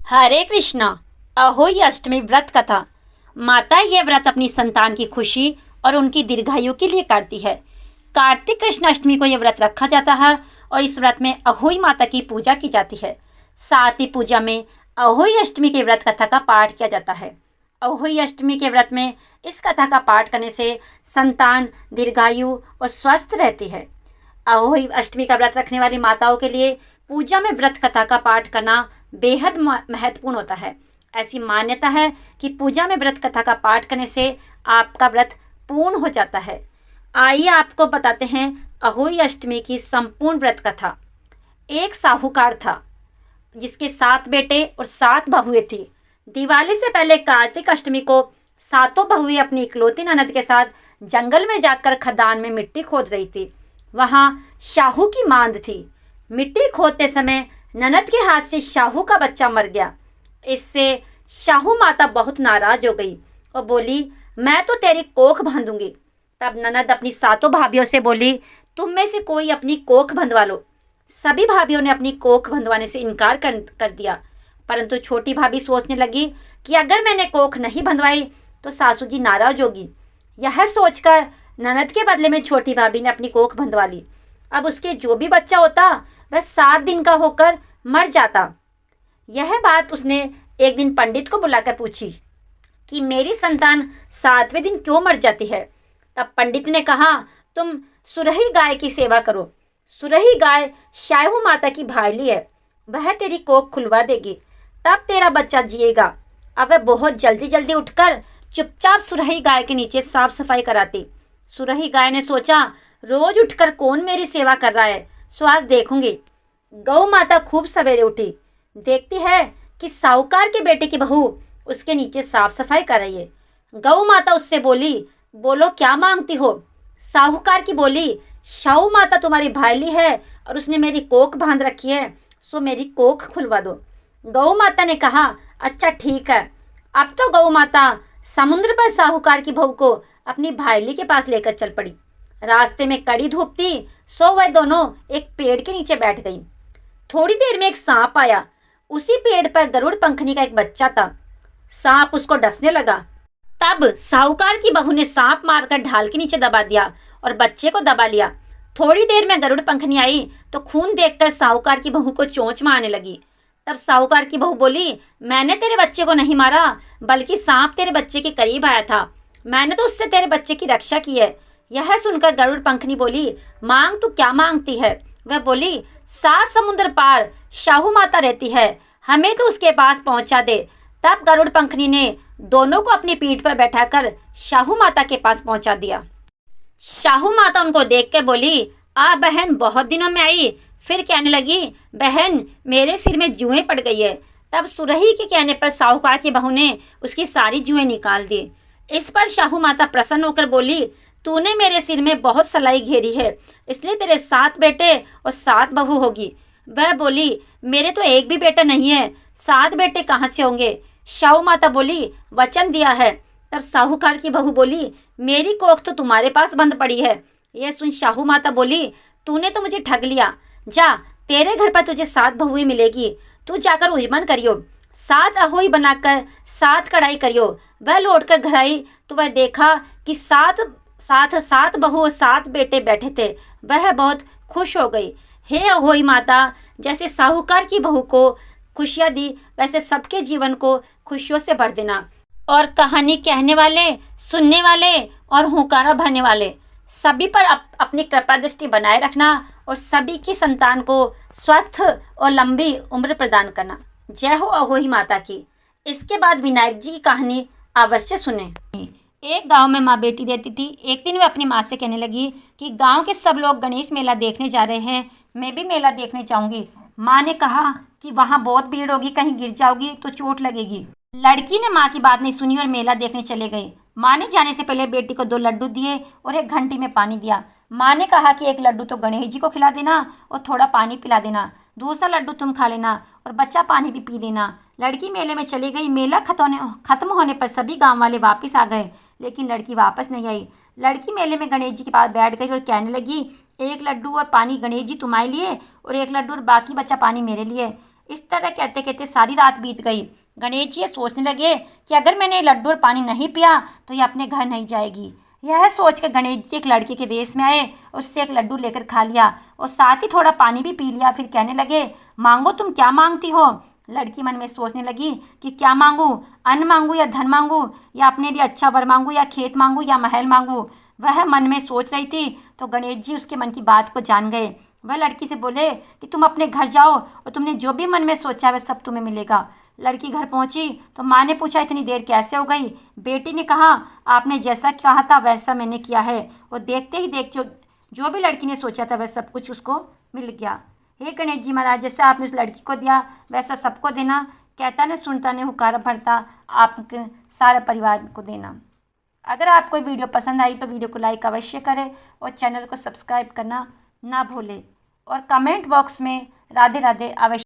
हरे कृष्णा। अहोई अष्टमी व्रत कथा। माता यह व्रत अपनी संतान की खुशी और उनकी दीर्घायु के लिए करती है। कार्तिक कृष्ण अष्टमी को यह व्रत रखा जाता है और इस व्रत में अहोई माता की पूजा की जाती है। साथ ही पूजा में अहोई अष्टमी के व्रत कथा का पाठ किया जाता है। अहोई अष्टमी के व्रत में इस कथा का पाठ करने से संतान दीर्घायु और स्वस्थ रहती है। अहोई अष्टमी का व्रत रखने वाली माताओं के लिए पूजा में व्रत कथा का पाठ करना बेहद महत्वपूर्ण होता है। ऐसी मान्यता है कि पूजा में व्रत कथा का पाठ करने से आपका व्रत पूर्ण हो जाता है। आइए आपको बताते हैं अहोई अष्टमी की संपूर्ण व्रत कथा। एक साहूकार था जिसके 7 बेटे और 7 बहुएं थी। दिवाली से पहले कार्तिक अष्टमी को सातों बहुएं अपनी इकलौती ननद के साथ जंगल में जाकर खदान में मिट्टी खोद रही थी। वहाँ शाहू की मांद थी। मिट्टी खोदते समय ननद के हाथ से शाहू का बच्चा मर गया। इससे शाहू माता बहुत नाराज हो गई और बोली, मैं तो तेरी कोख बांधूंगी। तब ननद अपनी सातों भाभियों से बोली, तुम में से कोई अपनी कोख बंधवा लो। सभी भाभियों ने अपनी कोख बंधवाने से इनकार कर दिया, परंतु छोटी भाभी सोचने लगी कि अगर मैंने कोख नहीं बंधवाई तो सासू जी नाराज होगी। यह सोचकर ननद के बदले में छोटी भाभी ने अपनी कोख बंधवा ली। अब उसके जो भी बच्चा होता वह 7 दिन का होकर मर जाता। यह बात उसने एक दिन पंडित को बुलाकर पूछी कि मेरी संतान 7वें दिन क्यों मर जाती है। तब पंडित ने कहा, तुम सुरही गाय की सेवा करो। सुरही गाय शाहू माता की भाईली है, वह तेरी कोख खुलवा देगी, तब तेरा बच्चा जिएगा। अब वह बहुत जल्दी उठकर चुपचाप सुरही गाय के नीचे साफ सफाई कराती। सुरही गाय ने सोचा, रोज उठकर कौन मेरी सेवा कर रहा है, सो आज देखूंगी। गौ माता खूब सवेरे उठी, देखती है कि साहूकार के बेटे की बहू उसके नीचे साफ सफाई कर रही है। गौ माता उससे बोली, बोलो क्या मांगती हो। साहूकार की बोली, शाहू माता तुम्हारी भाईली है और उसने मेरी कोख बांध रखी है, सो मेरी कोख खुलवा दो। गौ माता ने कहा, अच्छा ठीक है। अब तो गौ माता समुद्र पर साहूकार की बहू को अपनी भाईली के पास लेकर चल पड़ी। रास्ते में कड़ी धूप थी, सो वह दोनों एक पेड़ के नीचे बैठ गई। थोड़ी देर में एक सांप आया। उसी पेड़ पर गरुड़ पंखनी का एक बच्चा था। सांप उसको डसने लगा। तब साहूकार की बहू ने सांप मारकर ढाल के नीचे दबा दिया और बच्चे को दबा लिया। थोड़ी देर में गरुड़ पंखनी आई तो खून देखकर साहूकार की बहू को चोंच मारने लगी। तब साहूकार की बहू बोली, मैंने तेरे बच्चे को नहीं मारा, बल्कि सांप तेरे बच्चे के करीब आया था। मैंने तो उससे तेरे बच्चे की रक्षा की है। यह सुनकर गरुड़ पंखनी बोली, मांग तू क्या मांगती है। वह बोली, 7 समुद्र पार शाहू माता रहती है, हमें तो उसके पास पहुंचा दे। तब गरुड़ पंखनी ने दोनों को अपनी पीठ पर बैठाकर शाहू माता के पास पहुंचा दिया। शाहू माता उनको देख के बोली, आ बहन, बहुत दिनों में आई। फिर कहने लगी, बहन मेरे सिर में जुएं पड़ गई है। तब सुरही के कहने पर साहूकार की बहू ने उसकी सारी जुएं निकाल दी। इस पर शाहू माता प्रसन्न होकर बोली, तूने मेरे सिर में बहुत सलाई घेरी है, इसलिए तेरे 7 बेटे और 7 बहू होगी। वह बोली, मेरे तो एक भी बेटा नहीं है, 7 बेटे कहाँ से होंगे। शाहू माता बोली, वचन दिया है। तब साहूकार की बहू बोली, मेरी कोख तो तुम्हारे पास बंद पड़ी है। यह सुन शाहू माता बोली, तूने तो मुझे ठग लिया। जा, तेरे घर पर तुझे 7 बहुएं मिलेगी, तू जाकर उजमन करियो। 7 अहोई बनाकर 7 कढ़ाई करियो। वह लौटकर घर आई तो वह देखा कि 7 बहू और 7 बेटे बैठे थे। वह बहुत खुश हो गई। हे अहोई माता, जैसे साहूकार की बहू को खुशियाँ दी, वैसे सबके जीवन को खुशियों से भर देना। और कहानी कहने वाले, सुनने वाले और हुंकारा भरने वाले सभी पर अपनी कृपा दृष्टि बनाए रखना और सभी की संतान को स्वस्थ और लंबी उम्र प्रदान करना। जय हो अहोई माता की। इसके बाद विनायक जी की कहानी अवश्य सुने। एक गांव में माँ बेटी रहती थी। एक दिन वे अपनी माँ से कहने लगी कि गांव के सब लोग गणेश मेला देखने जा रहे हैं, मैं भी मेला देखने जाऊंगी। माँ ने कहा कि वहाँ बहुत भीड़ होगी, कहीं गिर जाओगी तो चोट लगेगी। लड़की ने माँ की बात नहीं सुनी और मेला देखने चले गई। माँ ने जाने से पहले बेटी को 2 लड्डू दिए और एक घंटी में पानी दिया। माँ ने कहा कि एक लड्डू तो गणेश जी को खिला देना और थोड़ा पानी पिला देना, दूसरा लड्डू तुम खा लेना और बच्चा पानी भी पी लेना। लड़की मेले में चली गई। मेला खत्म होने पर सभी गांव वाले वापस आ गए, लेकिन लड़की वापस नहीं आई। लड़की मेले में गणेश जी के पास बैठ गई और कहने लगी, एक लड्डू और पानी गणेश जी तुम्हारे लिए और एक लड्डू और बाकी बचा पानी मेरे लिए। इस तरह कहते कहते सारी रात बीत गई। गणेश जी ये सोचने लगे कि अगर मैंने ये लड्डू और पानी नहीं पिया तो ये अपने घर नहीं जाएगी। यह सोच कर गणेश जी एक लड़के के वेश में आए, उससे एक लड्डू लेकर खा लिया और साथ ही थोड़ा पानी भी पी लिया। फिर कहने लगे, मांगो, तुम क्या मांगती हो? लड़की मन में सोचने लगी कि क्या मांगू, अन्न मांगू या धन मांगू, या अपने लिए अच्छा वर मांगू, या खेत मांगू, या महल मांगू। वह मन में सोच रही थी तो गणेश जी उसके मन की बात को जान गए। वह लड़की से बोले कि तुम अपने घर जाओ और तुमने जो भी मन में सोचा वह सब तुम्हें मिलेगा। लड़की घर पहुंची तो माँ ने पूछा, इतनी देर कैसे हो गई? बेटी ने कहा, आपने जैसा कहा था वैसा मैंने किया है। और देखते ही देख जो भी लड़की ने सोचा था वह सब कुछ उसको मिल गया। हे गणेश जी महाराज, जैसा आपने उस लड़की को दिया वैसा सबको देना। कहता न सुनता न हुकार भरता, आपके सारे परिवार को देना। अगर आपको वीडियो पसंद आई तो वीडियो को लाइक अवश्य करें और चैनल को सब्सक्राइब करना ना भूलें और कमेंट बॉक्स में राधे राधे अवश्य